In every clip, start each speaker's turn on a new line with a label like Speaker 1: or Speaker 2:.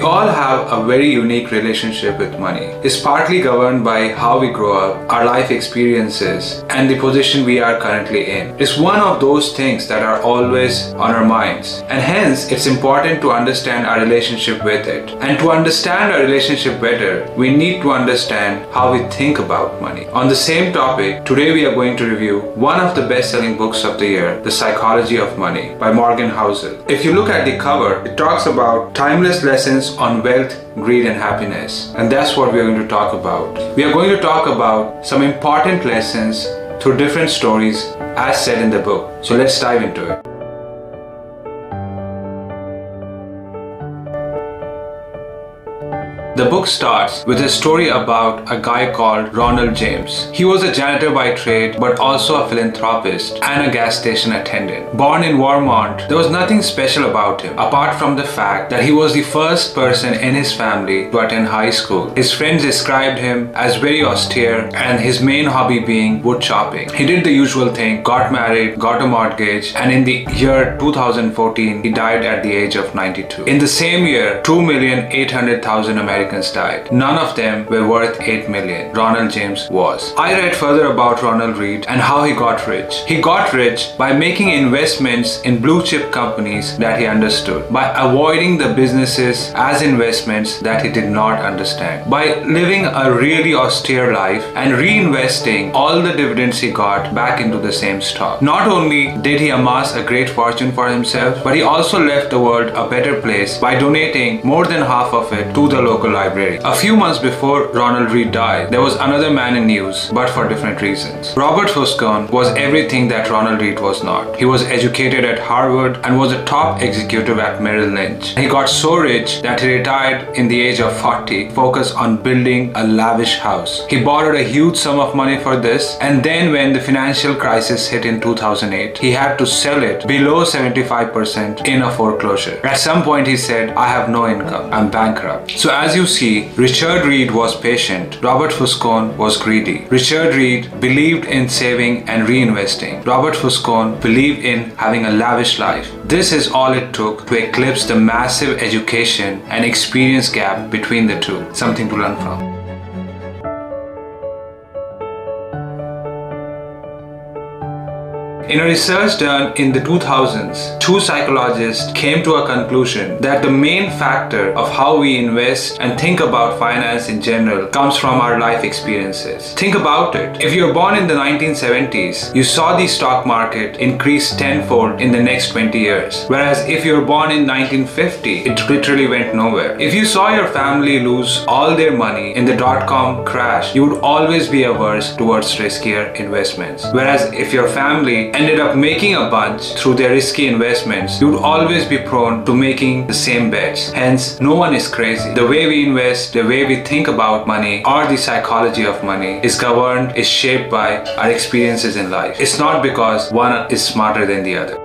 Speaker 1: We all have a very unique relationship with money. It's partly governed by how we grow up, our life experiences, and the position we are currently in. It's one of those things that are always on our minds, and hence it's important to understand our relationship with it. And to understand our relationship better, we need to understand how we think about money. On the same topic, today we are going to review one of the best-selling books of the year, The Psychology of Money by Morgan Housel. If you look at the cover, it talks about timeless lessons on wealth, greed and happiness, and that's what we are going to talk about. We are going to talk about some important lessons through different stories as said in the book. So let's dive into it. The book starts with a story about a guy called Ronald James. He was a janitor by trade, but also a philanthropist and a gas station attendant. Born in Vermont, there was nothing special about him, apart from the fact that he was the first person in his family to attend high school. His friends described him as very austere, and his main hobby being wood chopping. He did the usual thing, got married, got a mortgage, and in the year 2014, he died at the age of 92. In the same year, 2,800,000 Americans died. None of them were worth 8 million. Ronald James was. I read further about Ronald Reed and how he got rich. He got rich by making investments in blue chip companies that he understood, by avoiding the businesses as investments that he did not understand, by living a really austere life and reinvesting all the dividends he got back into the same stock. Not only did he amass a great fortune for himself, but he also left the world a better place by donating more than half of it to the local library. A few months before Ronald Reed died, there was another man in news, but for different reasons. Robert Fuscon was everything that Ronald Reed was not. He was educated at Harvard and was a top executive at Merrill Lynch. He got so rich that he retired in the age of 40, focused on building a lavish house. He borrowed a huge sum of money for this, and then when the financial crisis hit in 2008, he had to sell it below 75% in a foreclosure. At some point he said, "I have no income, I'm bankrupt." So as you see, Richard Reed was patient, Robert Fuscon was greedy. Richard Reed believed in saving and reinvesting. Robert Fuscon believed in having a lavish life. This is all it took to eclipse the massive education and experience gap between the two. Something to learn from. In a research done in the 2000s, two psychologists came to a conclusion that the main factor of how we invest and think about finance in general comes from our life experiences. Think about it. If you're born in the 1970s, you saw the stock market increase tenfold in the next 20 years. Whereas if you're born in 1950, it literally went nowhere. If you saw your family lose all their money in the dot-com crash, you would always be averse towards riskier investments. Whereas if your family ended up making a bunch through their risky investments, you would always be prone to making the same bets. Hence, no one is crazy. The way we invest, the way we think about money, or the psychology of money is governed, is shaped by our experiences in life. It's not because one is smarter than the other.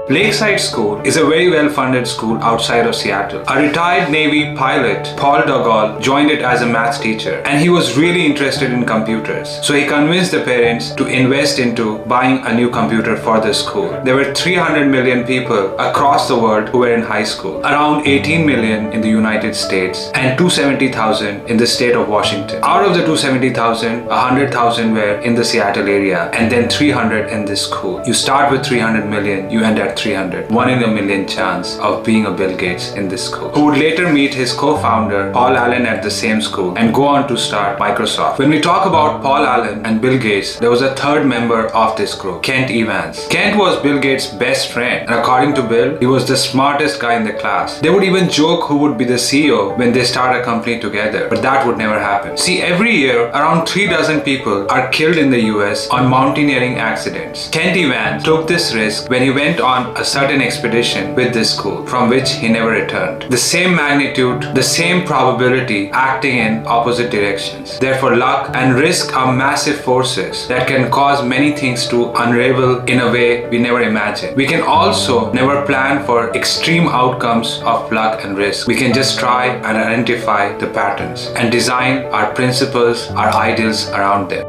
Speaker 1: Lakeside School is a very well-funded school outside of Seattle. A retired Navy pilot, Paul Dogall, joined it as a maths teacher, and he was really interested in computers. So he convinced the parents to invest into buying a new computer for the school. There were 300 million people across the world who were in high school, around 18 million in the United States, and 270,000 in the state of Washington. Out of the 270,000, 100,000 were in the Seattle area, and then 300 in this school. You start with 300 million, you end at 300. 1 in a million chance of being a Bill Gates in this school, who would later meet his co-founder Paul Allen at the same school and go on to start Microsoft. When we talk about Paul Allen and Bill Gates, there was a third member of this group, Kent Evans. Kent was Bill Gates' best friend, and according to Bill, he was the smartest guy in the class. They would even joke who would be the CEO when they start a company together, but that would never happen. See, every year, around 3 dozen people are killed in the US on mountaineering accidents. Kent Evans took this risk when he went on a certain expedition with this school, from which he never returned. The same magnitude, the same probability, acting in opposite directions. Therefore, luck and risk are massive forces that can cause many things to unravel in a way we never imagined. We can also never plan for extreme outcomes of luck and risk. We can just try and identify the patterns and design our principles, our ideals around them.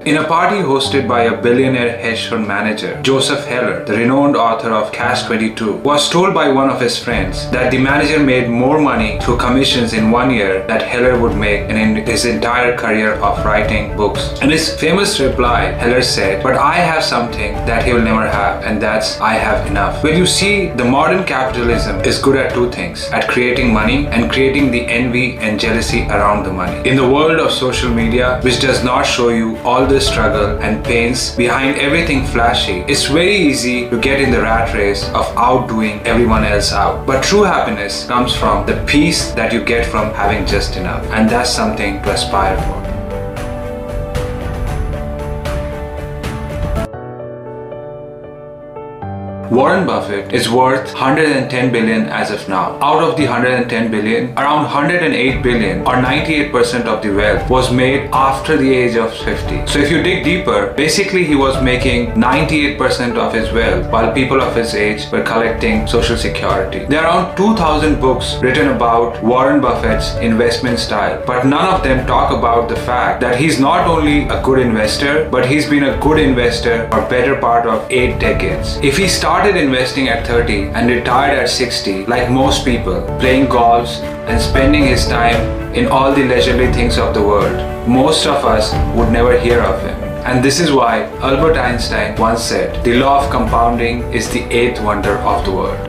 Speaker 1: In a party hosted by a billionaire hedge fund manager, Joseph Heller, the renowned author of Catch-22, was told by one of his friends that the manager made more money through commissions in 1 year that Heller would make in his entire career of writing books. In his famous reply, Heller said, "But I have something that he will never have, and that's I have enough." Well, you see, the modern capitalism is good at two things: at creating money and creating the envy and jealousy around the money. In the world of social media, which does not show you all the struggle and pains behind everything flashy, it's very easy to get in the rat race of outdoing everyone else out. But true happiness comes from the peace that you get from having just enough, and that's something to aspire for. Warren Buffett is worth 110 billion as of now. Out of the 110 billion, around 108 billion or 98% of the wealth was made after the age of 50. So if you dig deeper, basically he was making 98% of his wealth while people of his age were collecting social security. There are around 2,000 books written about Warren Buffett's investment style, but none of them talk about the fact that he's not only a good investor, but he's been a good investor for better part of 8 decades. If he started investing at 30 and retired at 60, like most people, playing golf and spending his time in all the leisurely things of the world, most of us would never hear of him. And this is why Albert Einstein once said, "The law of compounding is the 8th wonder of the world."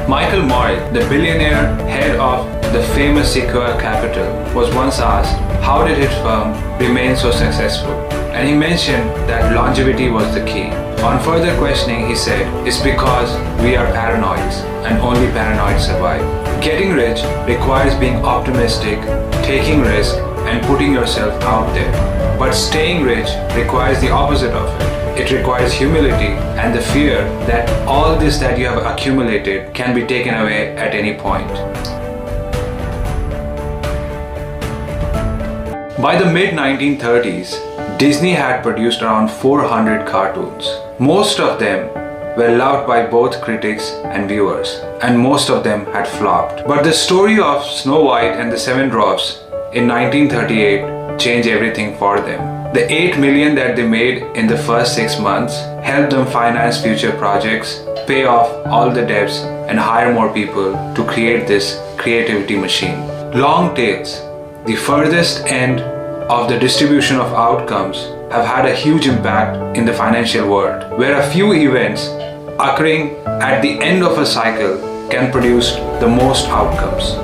Speaker 1: Michael Moyle, the billionaire head of the famous Sequoia Capital, was once asked how did his firm remain so successful, and he mentioned that longevity was the key. On further questioning, he said, "It's because we are paranoids, and only paranoids survive." Getting rich requires being optimistic, taking risk, and putting yourself out there. But staying rich requires the opposite of it. It requires humility and the fear that all this that you have accumulated can be taken away at any point. By the mid-1930s, Disney had produced around 400 cartoons. Most of them were loved by both critics and viewers, and most of them had flopped. But the story of Snow White and the Seven Dwarfs in 1938 changed everything for them. The 8 million that they made in the first 6 months helped them finance future projects, pay off all the debts, and hire more people to create this creativity machine. Longtails, the furthest end of the distribution of outcomes, have had a huge impact in the financial world, where a few events occurring at the end of a cycle can produce the most outcomes.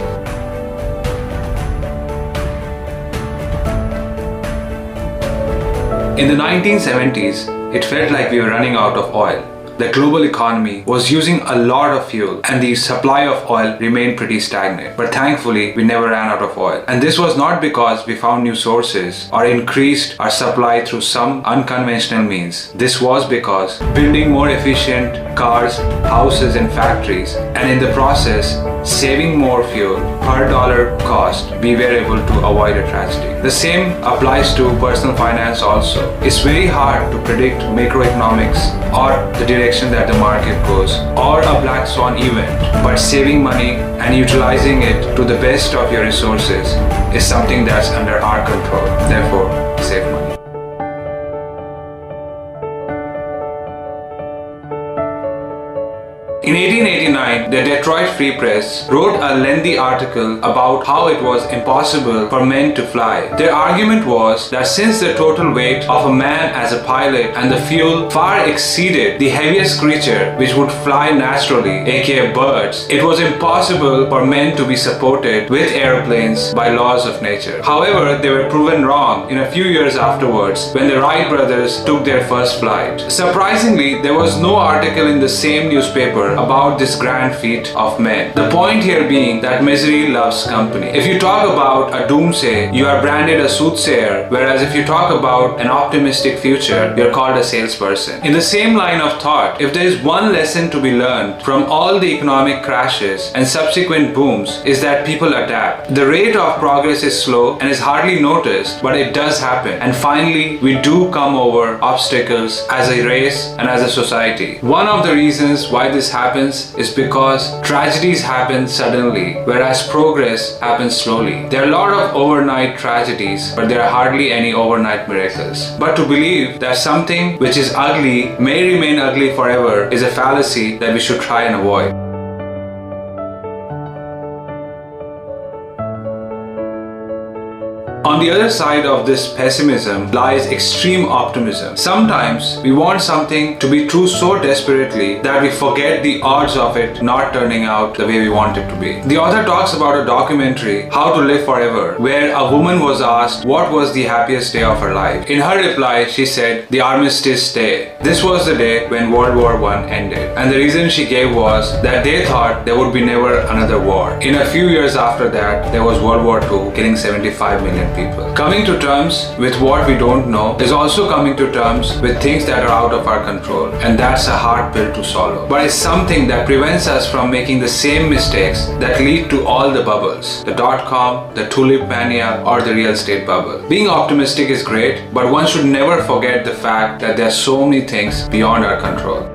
Speaker 1: In the 1970s, it felt like we were running out of oil. The global economy was using a lot of fuel and the supply of oil remained pretty stagnant. But thankfully, we never ran out of oil. And this was not because we found new sources or increased our supply through some unconventional means. This was because building more efficient cars, houses and factories, and in the process, saving more fuel per dollar cost, we were able to avoid a tragedy. The same applies to personal finance also. It's very hard to predict macroeconomics or the direction that the market goes or a black swan event, but saving money and utilizing it to the best of your resources is something that's under our control. Therefore, save money. In 1889, the Detroit Free Press wrote a lengthy article about how it was impossible for men to fly. Their argument was that since the total weight of a man as a pilot and the fuel far exceeded the heaviest creature which would fly naturally, aka birds, it was impossible for men to be supported with airplanes by laws of nature. However, they were proven wrong in a few years afterwards when the Wright brothers took their first flight. Surprisingly, there was no article in the same newspaper about this grand feat of men. The point here being that misery loves company. If you talk about a doomsday, you are branded a soothsayer, whereas if you talk about an optimistic future, you're called a salesperson. In the same line of thought, if there is one lesson to be learned from all the economic crashes and subsequent booms, is that people adapt. The rate of progress is slow and is hardly noticed, but it does happen. And finally, we do come over obstacles as a race and as a society. One of the reasons why this happens is because tragedies happen suddenly, whereas progress happens slowly. There are a lot of overnight tragedies, but there are hardly any overnight miracles. But to believe that something which is ugly may remain ugly forever is a fallacy that we should try and avoid. On the other side of this pessimism lies extreme optimism. Sometimes we want something to be true so desperately that we forget the odds of it not turning out the way we want it to be. The author talks about a documentary, How to Live Forever, where a woman was asked what was the happiest day of her life. In her reply, she said, the Armistice Day. This was the day when World War I ended. And the reason she gave was that they thought there would be never another war. In a few years after that, there was World War II, killing 75 million people. Coming to terms with what we don't know is also coming to terms with things that are out of our control, and that's a hard pill to swallow. But it's something that prevents us from making the same mistakes that lead to all the bubbles, the dot-com, the tulip mania, or the real estate bubble. Being optimistic is great, but one should never forget the fact that there are so many things beyond our control.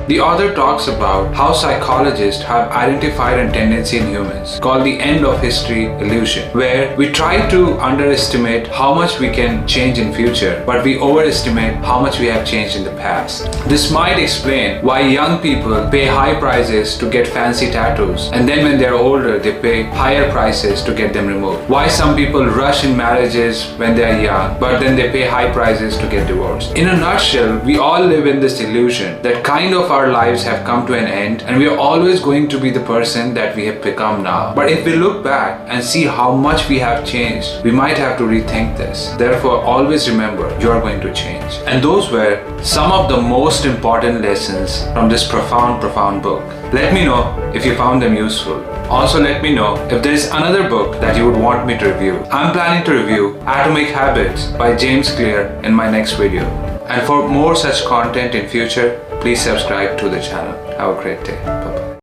Speaker 1: The author talks about how psychologists have identified a tendency in humans called the end of history illusion, where we try to underestimate how much we can change in future, but we overestimate how much we have changed in the past. This might explain why young people pay high prices to get fancy tattoos, and then when they're older, they pay higher prices to get them removed. Why some people rush in marriages when they're young, but then they pay high prices to get divorced. In a nutshell, we all live in this illusion that kind of our lives have come to an end and we are always going to be the person that we have become now. But if we look back and see how much we have changed, we might have to rethink this. Therefore, always remember, you are going to change. And those were some of the most important lessons from this profound book. Let me know if you found them useful. Also, let me know if there is another book that you would want me to review. I'm planning to review Atomic Habits by James Clear in my next video. And for more such content in future, please subscribe to the channel. Have a great day. Bye-bye.